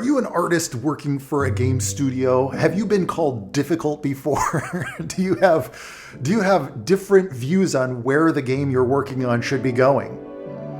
you an artist working for a game studio? Have you been called difficult before? Do you have different views on where the game you're working on should be going?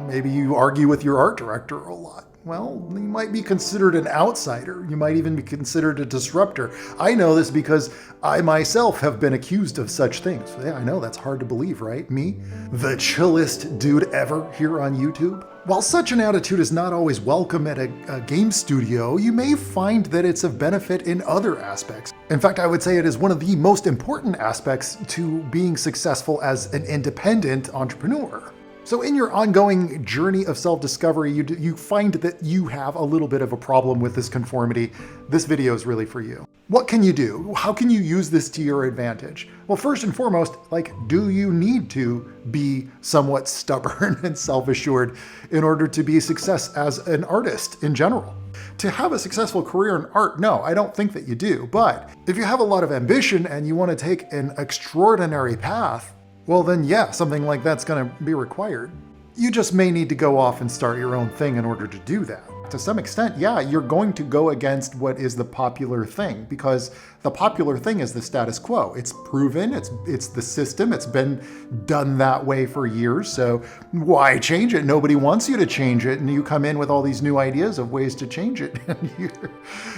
Maybe you argue with your art director a lot. Well, you might be considered an outsider. You might even be considered a disruptor. I know this because I myself have been accused of such things. Yeah, I know, that's hard to believe, right? Me, the chillest dude ever here on YouTube. While such an attitude is not always welcome at a game studio, you may find that it's of benefit in other aspects. In fact, I would say it is one of the most important aspects to being successful as an independent entrepreneur. So in your ongoing journey of self-discovery, you find that you have a little bit of a problem with this conformity. This video is really for you. What can you do? How can you use this to your advantage? Well, first and foremost, do you need to be somewhat stubborn and self-assured in order to be a success as an artist in general? To have a successful career in art, no, I don't think that you do. But if you have a lot of ambition and you want to take an extraordinary path, well then yeah, something like that's going to be required. You just may need to go off and start your own thing in order to do that. To some extent, yeah, you're going to go against what is the popular thing, because the popular thing is the status quo. It's proven, it's the system, it's been done that way for years, so why change it? Nobody wants you to change it, and you come in with all these new ideas of ways to change it.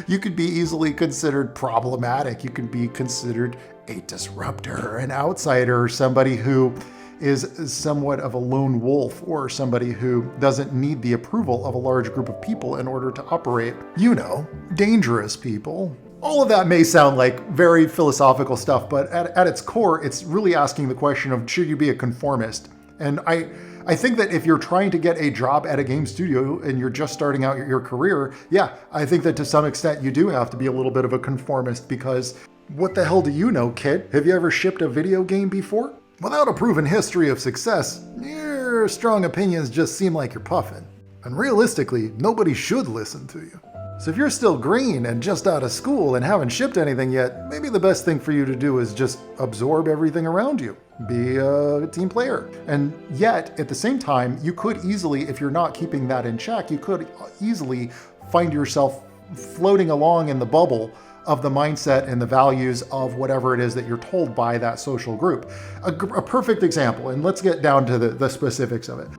You could be easily considered problematic. You could be considered a disruptor, an outsider, somebody who is somewhat of a lone wolf, or somebody who doesn't need the approval of a large group of people in order to operate. You know, dangerous people. All of that may sound like very philosophical stuff, but at its core, it's really asking the question of, should you be a conformist? And I think that if you're trying to get a job at a game studio and you're just starting out your career, yeah, I think that to some extent you do have to be a little bit of a conformist, because what the hell do you know, kid? Have you ever shipped a video game before? Without a proven history of success, your strong opinions just seem like you're puffing. And realistically, nobody should listen to you. So if you're still green and just out of school and haven't shipped anything yet, maybe the best thing for you to do is just absorb everything around you. Be a team player. And yet, at the same time, you could easily, if you're not keeping that in check, you could easily find yourself floating along in the bubble of the mindset and the values of whatever it is that you're told by that social group. A perfect example, and let's get down to the specifics of it.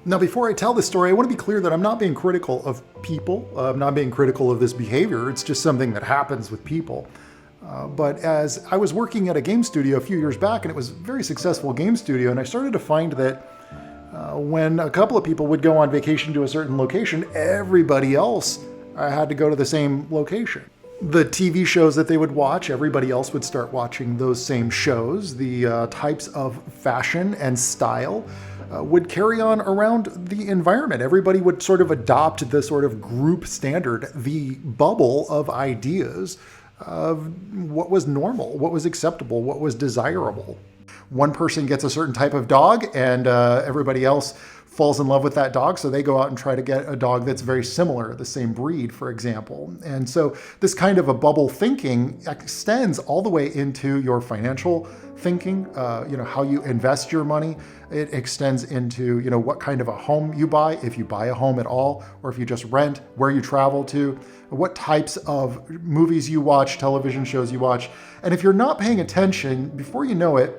Now, before I tell this story, I want to be clear that I'm not being critical of people. I'm not being critical of this behavior. It's just something that happens with people. But as I was working at a game studio a few years back, and it was a very successful game studio, and I started to find that when a couple of people would go on vacation to a certain location, everybody else had to go to the same location. The TV shows that they would watch, everybody else would start watching those same shows. The types of fashion and style would carry on around the environment. Everybody would sort of adopt the sort of group standard, the bubble of ideas of what was normal, what was acceptable, what was desirable. One person gets a certain type of dog and everybody else falls in love with that dog, so they go out and try to get a dog that's very similar, the same breed, for example. And so this kind of a bubble thinking extends all the way into your financial thinking, how you invest your money. It extends into, what kind of a home you buy, if you buy a home at all, or if you just rent, where you travel to, what types of movies you watch, television shows you watch. And if you're not paying attention, before you know it,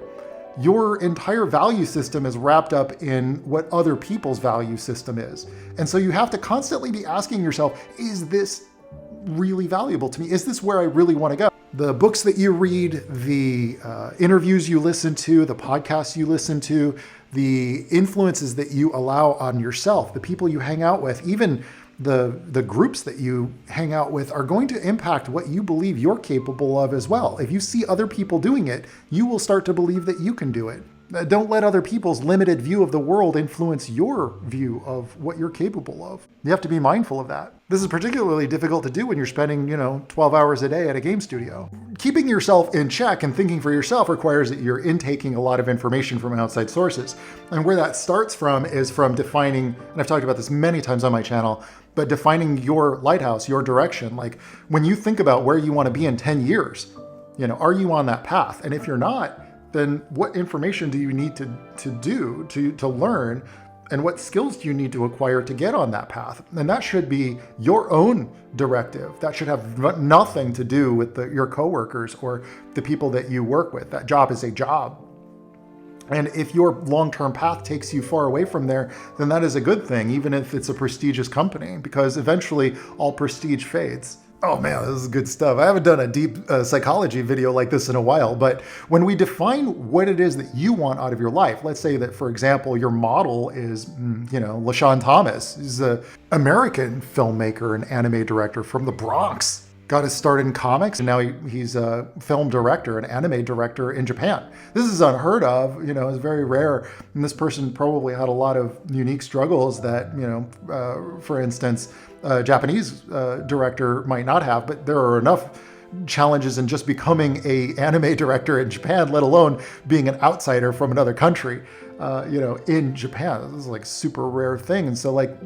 your entire value system is wrapped up in what other people's value system is. And so you have to constantly be asking yourself, is this really valuable to me? Is this where I really want to go? The books that you read, the interviews you listen to, the podcasts you listen to, the influences that you allow on yourself, the people you hang out with, even the groups that you hang out with are going to impact what you believe you're capable of as well. If you see other people doing it, you will start to believe that you can do it. Don't let other people's limited view of the world influence your view of what you're capable of. You have to be mindful of that. This is particularly difficult to do when you're spending, 12 hours a day at a game studio. Keeping yourself in check and thinking for yourself requires that you're intaking a lot of information from outside sources. And where that starts from is from defining, and I've talked about this many times on my channel, but defining your lighthouse, your direction. Like when you think about where you want to be in 10 years, are you on that path? And if you're not, then what information do you need to learn And what skills do you need to acquire to get on that path? And that should be your own directive. That should have nothing to do with your coworkers or the people that you work with. That job is a job. And if your long-term path takes you far away from there, then that is a good thing, even if it's a prestigious company, because eventually all prestige fades. Oh man, this is good stuff. I haven't done a deep psychology video like this in a while, but when we define what it is that you want out of your life, let's say that, for example, your model is, LaShawn Thomas. He's an American filmmaker and anime director from the Bronx. Got his start in comics, and now he's a film director, an anime director in Japan. This is unheard of, it's very rare. And this person probably had a lot of unique struggles that, for instance, a Japanese director might not have, but there are enough challenges in just becoming a anime director in Japan, let alone being an outsider from another country, in Japan. This is like super rare thing. And so like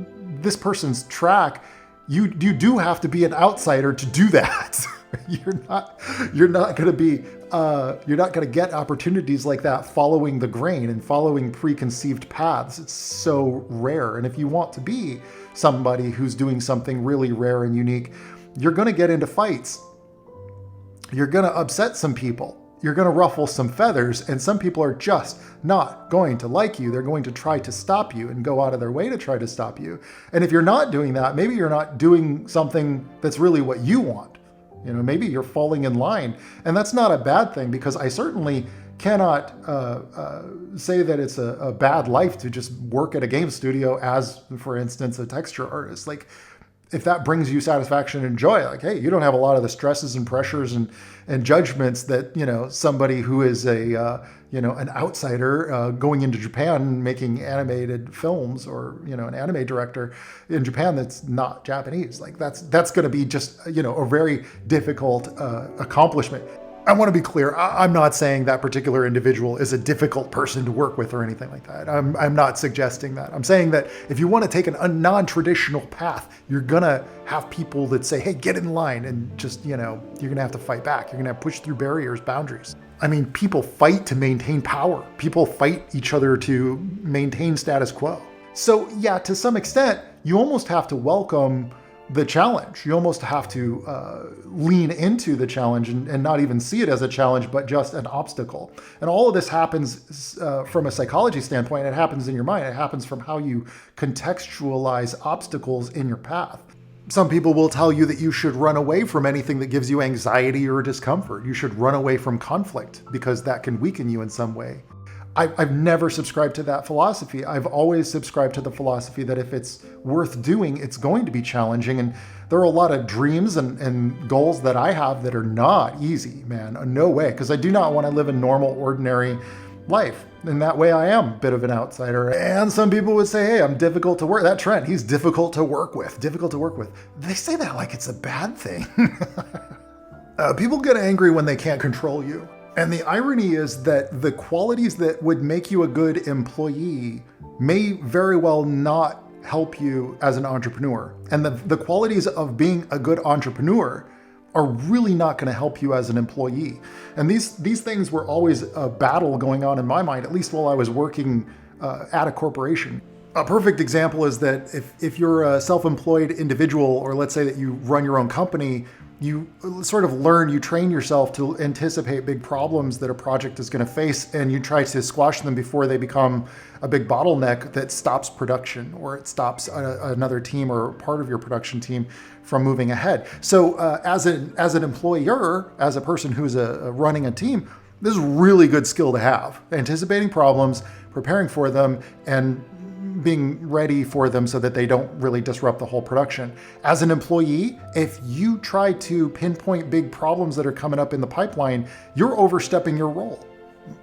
this person's track, you do have to be an outsider to do that. You're not going to get opportunities like that following the grain and following preconceived paths. It's so rare. And if you want to be somebody who's doing something really rare and unique, you're going to get into fights. You're going to upset some people. You're going to ruffle some feathers, and some people are just not going to like you. They're going to try to stop you and go out of their way to try to stop you. And if you're not doing that, maybe you're not doing something that's really what you want. Maybe you're falling in line, and that's not a bad thing, because I certainly cannot say that it's a bad life to just work at a game studio as, for instance, a texture artist. Like, if that brings you satisfaction and joy, like, hey, you don't have a lot of the stresses and pressures and judgments that, somebody who is an outsider going into Japan making animated films, or, an anime director in Japan that's not Japanese. Like that's going to be just, a very difficult accomplishment. I want to be clear. I'm not saying that particular individual is a difficult person to work with or anything like that. I'm not suggesting that. I'm saying that if you want to take a non-traditional path, you're going to have people that say, hey, get in line, and just, you're going to have to fight back. You're going to have to push through barriers, boundaries. I mean, people fight to maintain power. People fight each other to maintain status quo. So yeah, to some extent, you almost have to welcome the challenge. You almost have to lean into the challenge and not even see it as a challenge, but just an obstacle. And all of this happens from a psychology standpoint. It happens in your mind. It happens from how you contextualize obstacles in your path. Some people will tell you that you should run away from anything that gives you anxiety or discomfort. You should run away from conflict because that can weaken you in some way. I've never subscribed to that philosophy. I've always subscribed to the philosophy that if it's worth doing, it's going to be challenging. And there are a lot of dreams and goals that I have that are not easy, man. No way. Because I do not want to live a normal, ordinary life. In that way, I am a bit of an outsider. And some people would say, hey, I'm difficult to work. That Trent, he's difficult to work with. Difficult to work with. They say that like it's a bad thing. People get angry when they can't control you. And the irony is that the qualities that would make you a good employee may very well not help you as an entrepreneur. And the qualities of being a good entrepreneur are really not going to help you as an employee. And these things were always a battle going on in my mind, at least while I was working at a corporation. A perfect example is that if you're a self-employed individual, or let's say that you run your own company, you sort of you train yourself to anticipate big problems that a project is going to face, and you try to squash them before they become a big bottleneck that stops production, or it stops another team or part of your production team from moving ahead. So as an employer, as a person who's running a team, this is a really good skill to have. Anticipating problems, preparing for them, and being ready for them so that they don't really disrupt the whole production. As an employee, if you try to pinpoint big problems that are coming up in the pipeline, you're overstepping your role.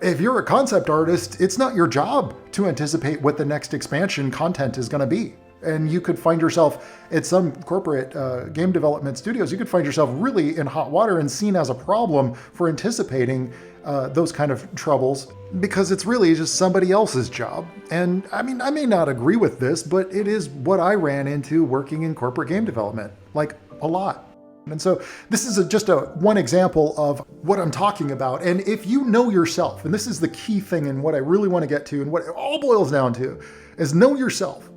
If you're a concept artist, it's not your job to anticipate what the next expansion content is going to be. And you could find yourself at some corporate game development studios, you could find yourself really in hot water and seen as a problem for anticipating those kind of troubles, because it's really just somebody else's job. And I mean, I may not agree with this, but it is what I ran into working in corporate game development, like a lot. And so this is just one example of what I'm talking about. And if you know yourself, and this is the key thing and what I really want to get to and what it all boils down to is know yourself.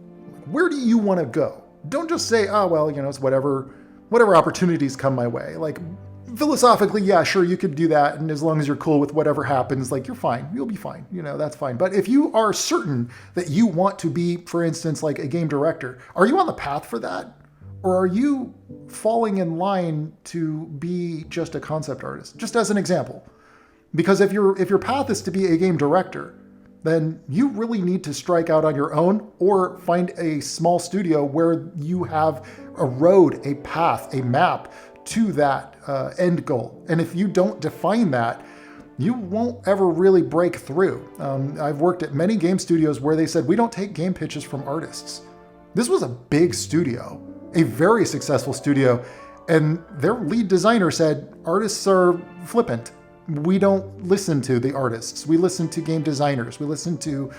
Where do you want to go? Don't just say, oh, well, it's whatever opportunities come my way. Like philosophically, yeah, sure, you could do that. And as long as you're cool with whatever happens, like you're fine, you'll be fine. That's fine. But if you are certain that you want to be, for instance, like a game director, are you on the path for that? Or are you falling in line to be just a concept artist? Just as an example. Because if your path is to be a game director, then you really need to strike out on your own or find a small studio where you have a road, a path, a map to that end goal. And if you don't define that, you won't ever really break through. I've worked at many game studios where they said, we don't take game pitches from artists. This was a big studio. A very successful studio, and their lead designer said, artists are flippant. We don't listen to the artists. We listen to game designers. We listen to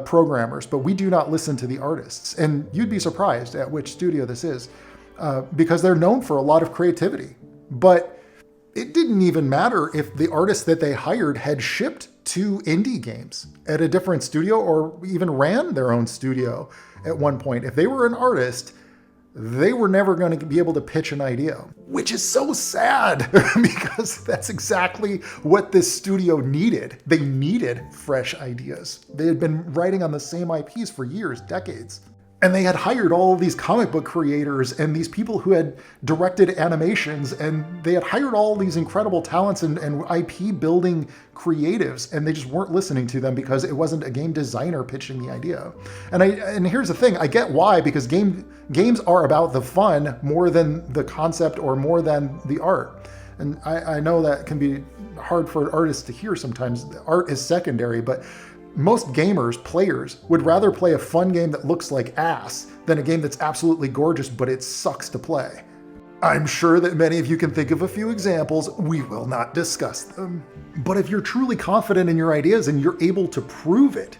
programmers, but we do not listen to the artists. And you'd be surprised at which studio this is because they're known for a lot of creativity. But it didn't even matter if the artists that they hired had shipped to indie games at a different studio or even ran their own studio at one point. If they were an artist, they were never going to be able to pitch an idea, which is so sad because that's exactly what this studio needed. They needed fresh ideas. They had been writing on the same IPs for years, decades. And they had hired all of these comic book creators and these people who had directed animations, and they had hired all these incredible talents and IP building creatives, and they just weren't listening to them because it wasn't a game designer pitching the idea. And here's the thing, I get why, because games are about the fun more than the concept or more than the art. And I know that can be hard for artists to hear sometimes. Art is secondary, but most gamers, players, would rather play a fun game that looks like ass than a game that's absolutely gorgeous, but it sucks to play. I'm sure that many of you can think of a few examples. We will not discuss them. But if you're truly confident in your ideas and you're able to prove it,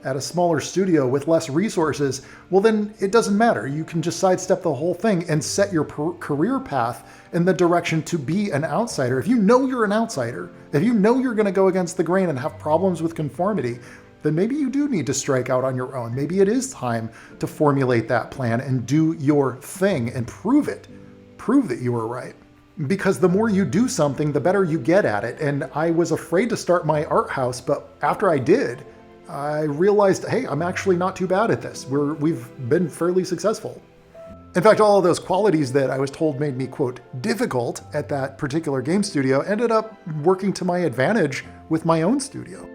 at a smaller studio with less resources, well then it doesn't matter. You can just sidestep the whole thing and set your career path in the direction to be an outsider. If you know you're an outsider, if you know you're going to go against the grain and have problems with conformity, then maybe you do need to strike out on your own. Maybe it is time to formulate that plan and do your thing and prove it. Prove that you were right. Because the more you do something, the better you get at it. And I was afraid to start my art house, but after I did, I realized, hey, I'm actually not too bad at this. We've been fairly successful. In fact, all of those qualities that I was told made me, quote, difficult at that particular game studio ended up working to my advantage with my own studio.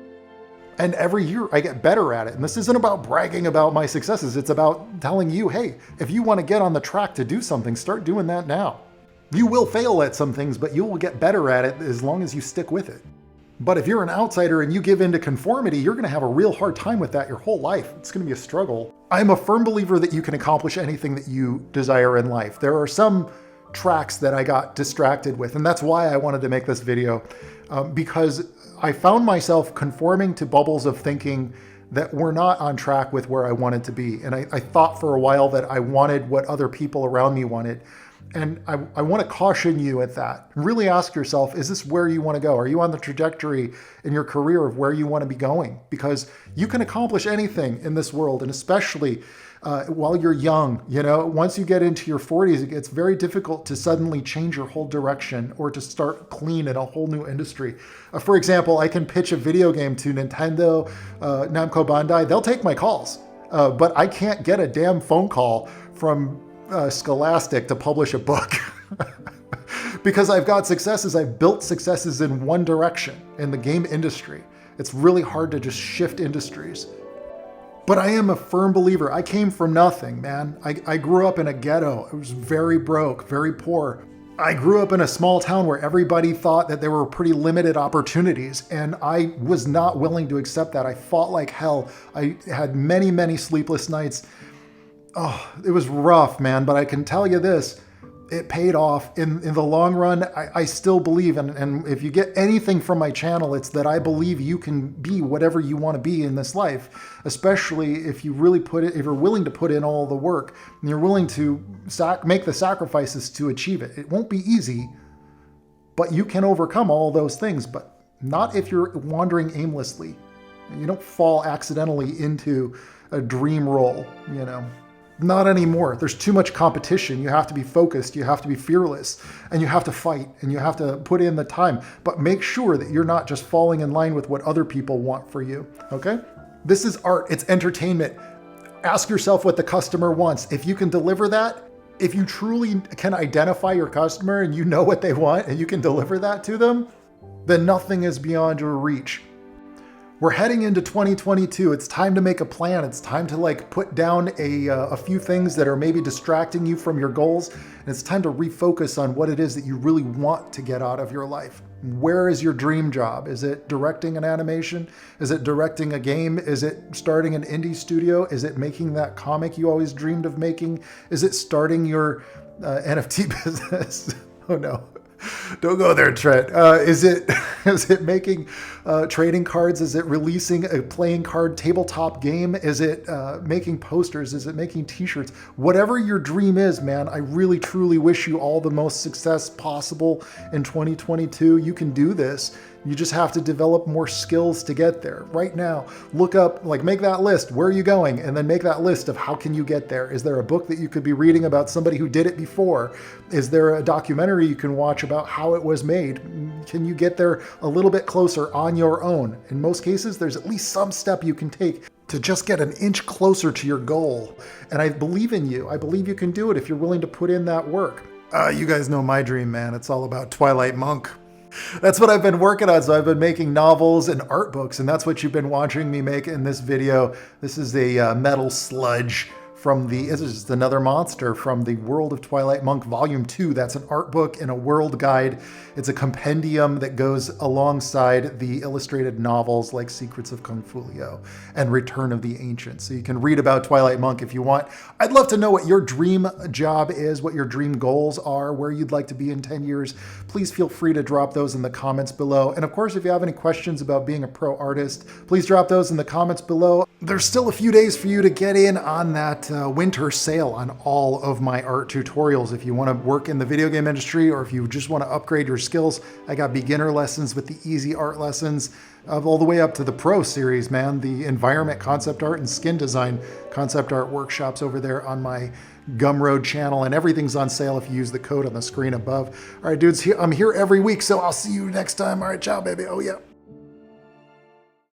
And every year I get better at it. And this isn't about bragging about my successes. It's about telling you, hey, if you want to get on the track to do something, start doing that now. You will fail at some things, but you will get better at it as long as you stick with it. But if you're an outsider and you give in to conformity, you're going to have a real hard time with that your whole life. It's going to be a struggle. I'm a firm believer that you can accomplish anything that you desire in life. There are some tracks that I got distracted with, and that's why I wanted to make this video, because I found myself conforming to bubbles of thinking that were not on track with where I wanted to be. And I thought for a while that I wanted what other people around me wanted. And I want to caution you at that. Really ask yourself, is this where you want to go? Are you on the trajectory in your career of where you want to be going? Because you can accomplish anything in this world, and especially while you're young. Once you get into your 40s, it gets very difficult to suddenly change your whole direction or to start clean in a whole new industry. For example, I can pitch a video game to Nintendo, Namco Bandai. They'll take my calls, but I can't get a damn phone call from Scholastic to publish a book because I've got successes. I've built successes in one direction in the game industry. It's really hard to just shift industries. But I am a firm believer. I came from nothing, man. I grew up in a ghetto. I was very broke, very poor. I grew up in a small town where everybody thought that there were pretty limited opportunities, and I was not willing to accept that. I fought like hell. I had many, many sleepless nights. Oh, it was rough, man, but I can tell you this, it paid off in the long run. I still believe, and if you get anything from my channel, it's that I believe you can be whatever you want to be in this life, especially if you really if you're willing to put in all the work and you're willing to make the sacrifices to achieve it. It won't be easy, but you can overcome all those things, but not if you're wandering aimlessly. You don't fall accidentally into a dream role, you know. Not anymore. There's too much competition. You have to be focused, you have to be fearless, and you have to fight, and you have to put in the time. But make sure that you're not just falling in line with what other people want for you, okay? This is art, it's entertainment. Ask yourself what the customer wants. If you can deliver that, if you truly can identify your customer and you know what they want and you can deliver that to them, then nothing is beyond your reach. We're heading into 2022. It's time to make a plan. It's time to like put down a few things that are maybe distracting you from your goals. And it's time to refocus on what it is that you really want to get out of your life. Where is your dream job? Is it directing an animation? Is it directing a game? Is it starting an indie studio? Is it making that comic you always dreamed of making? Is it starting your NFT business? Oh no. Don't go there, Trent. Is it making trading cards? Is it releasing a playing card tabletop game? Is it making posters? Is it making t-shirts? Whatever your dream is, man, I really truly wish you all the most success possible in 2022. You can do this. You just have to develop more skills to get there. Right now, look up, like make that list. Where are you going? And then make that list of how can you get there? Is there a book that you could be reading about somebody who did it before? Is there a documentary you can watch about how it was made? Can you get there a little bit closer on your own? In most cases, there's at least some step you can take to just get an inch closer to your goal. And I believe in you. I believe you can do it if you're willing to put in that work. You guys know my dream, man. It's all about Twilight Monk. That's what I've been working on. So I've been making novels and art books, and that's what you've been watching me make in this video. This is a metal sludge from this is just another monster from the World of Twilight Monk Volume 2. That's an art book and a world guide. It's a compendium that goes alongside the illustrated novels like Secrets of Kung Fulio and Return of the Ancients. So you can read about Twilight Monk if you want. I'd love to know what your dream job is, what your dream goals are, where you'd like to be in 10 years. Please feel free to drop those in the comments below. And of course, if you have any questions about being a pro artist, please drop those in the comments below. There's still a few days for you to get in on that winter sale on all of my art tutorials. If you want to work in the video game industry or if you just want to upgrade your skills, I got beginner lessons with the easy art lessons all the way up to the pro series, man. The environment concept art and skin design concept art workshops over there on my Gumroad channel, and everything's on sale if you use the code on the screen above. All right, dudes, I'm here every week, so I'll see you next time. All right, ciao, baby. Oh, yeah.